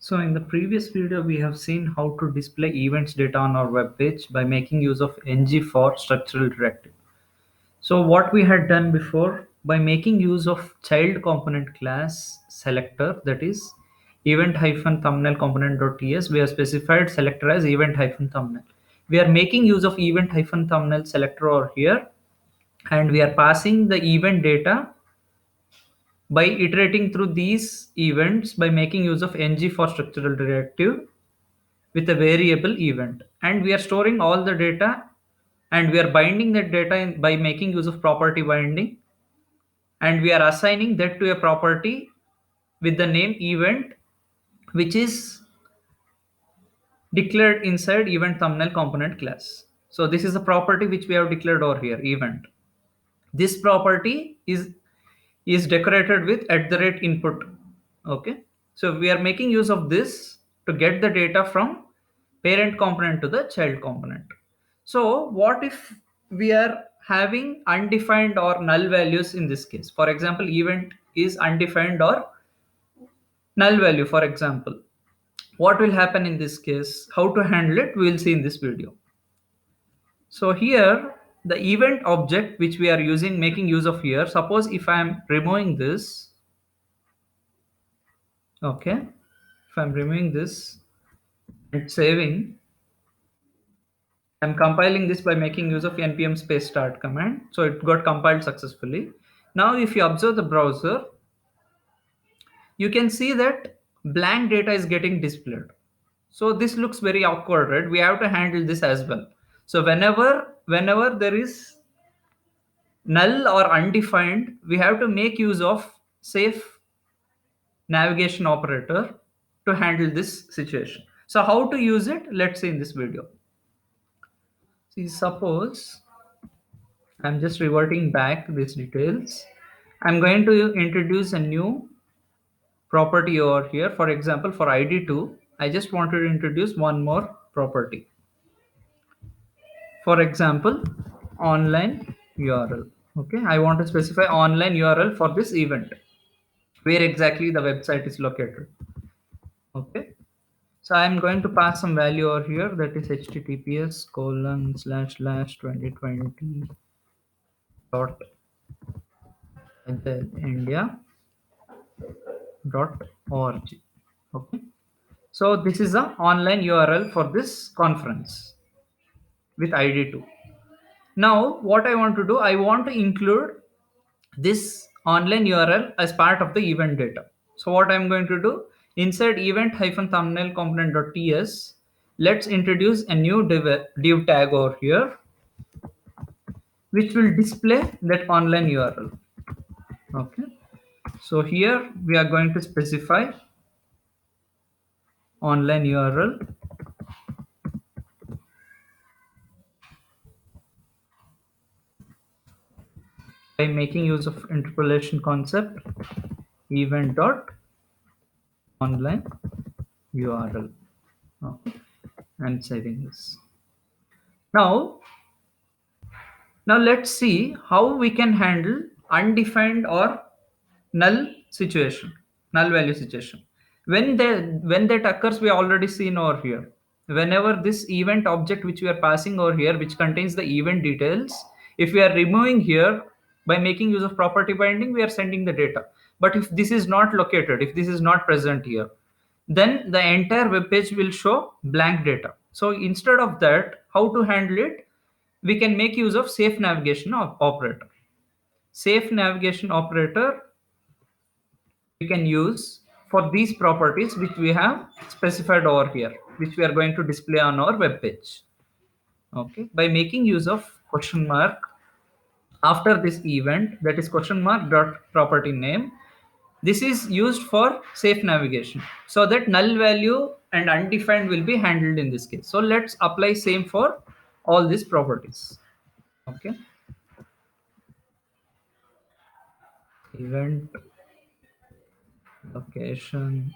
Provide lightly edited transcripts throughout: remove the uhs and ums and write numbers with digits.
So in the previous video, we have seen how to display events data on our web page by making use of ng for structural directive. So what we had done before, by making use of child component class selector, that is event hyphen thumbnail component.ts, we have specified selector as event hyphen thumbnail. We are making use of event hyphen thumbnail selector over here, and we are passing the event data by iterating through these events by making use of ng for structural directive with a variable event, and we are storing all the data, and we are binding that data by making use of property binding, and we are assigning that to a property with the name event, which is declared inside event thumbnail component class. So this is a property which we have declared over here, event. This property is decorated with @input. Okay, so we are making use of this to get the data from parent component to the child component. So what if we are having undefined or null values in this case? For example, event is undefined or null value, for example. What will happen in this case? How to handle it, we will see in this video. So here, the event object which we are using, making use of here, suppose if I am removing this, okay, if I'm removing this and saving, I'm compiling this by making use of npm space start command. So it got compiled successfully. Now, if you observe the browser, you can see that blank data is getting displayed. So this looks very awkward, right? We have to handle this as well. So whenever there is null or undefined, we have to make use of safe navigation operator to handle this situation. So how to use it? Let's see in this video. See, suppose I'm just reverting back these details. I'm going to introduce a new property over here. For example, for ID2, I just wanted to introduce one more property. For example, online URL. Okay, I want to specify online URL for this event, where exactly the website is located. Okay, so I'm going to pass some value over here, that is https://2020 dot india.org. Okay, so this is the online URL for this conference with ID2. Now what I want to do, I want to include this online URL as part of the event data. So what I'm going to do, inside event hyphen thumbnail component.ts, let's introduce a new div tag over here, which will display that online URL. Okay, so here we are going to specify online URL by making use of interpolation concept, event dot online URL. Okay, I'm saving this. Now let's see how we can handle undefined or null situation, null value situation. When that occurs, we already seen over here. Whenever this event object which we are passing over here, which contains the event details, if we are removing here by making use of property binding, we are sending the data. But if this is not located, if this is not present here, then the entire web page will show blank data. So instead of that, how to handle it? We can make use of safe navigation operator. Safe navigation operator we can use for these properties which we have specified over here, which we are going to display on our web page. Okay, by making use of question mark after this event, that is question mark dot property name. This is used for safe navigation, so that null value and undefined will be handled in this case. So let's apply same for all these properties. Okay, event location.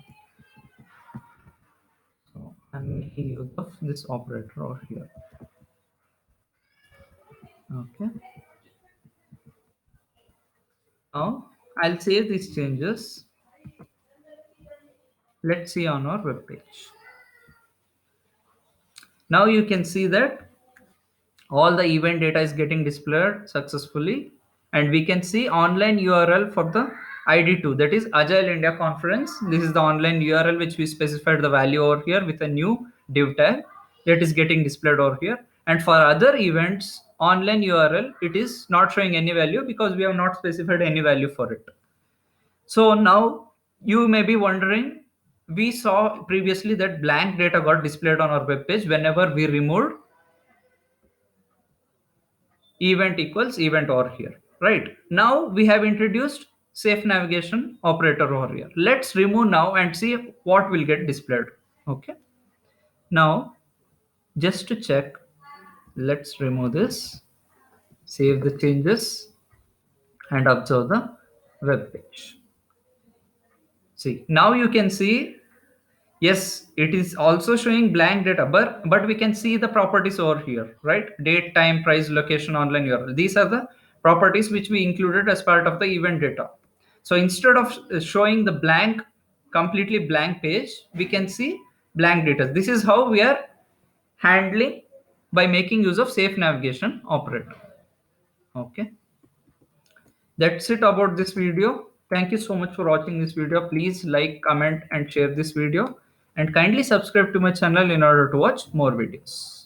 So I'm making use of this operator over here. Okay, now I'll save these changes. Let's see on our web page. Now you can see that all the event data is getting displayed successfully, and we can see online URL for the ID2, that is Agile India Conference. This is the online URL which we specified the value over here with a new div tag that is getting displayed over here. And for other events online URL, it is not showing any value because we have not specified any value for it. So now you may be wondering, we saw previously that blank data got displayed on our web page whenever we removed event equals event over here. Right now we have introduced safe navigation operator over here. Let's remove now and see what will get displayed. Okay, now just to check, let's remove this, save the changes, and observe the web page. See, now you can see, yes, it is also showing blank data, but we can see the properties over here, right? Date, time, price, location, online URL. These are the properties which we included as part of the event data. So instead of showing the blank, completely blank page, we can see blank data. This is how we are handling by making use of safe navigation operator. Okay, that's it about this video. Thank you so much for watching this video. Please like, comment, and share this video, and kindly subscribe to my channel in order to watch more videos.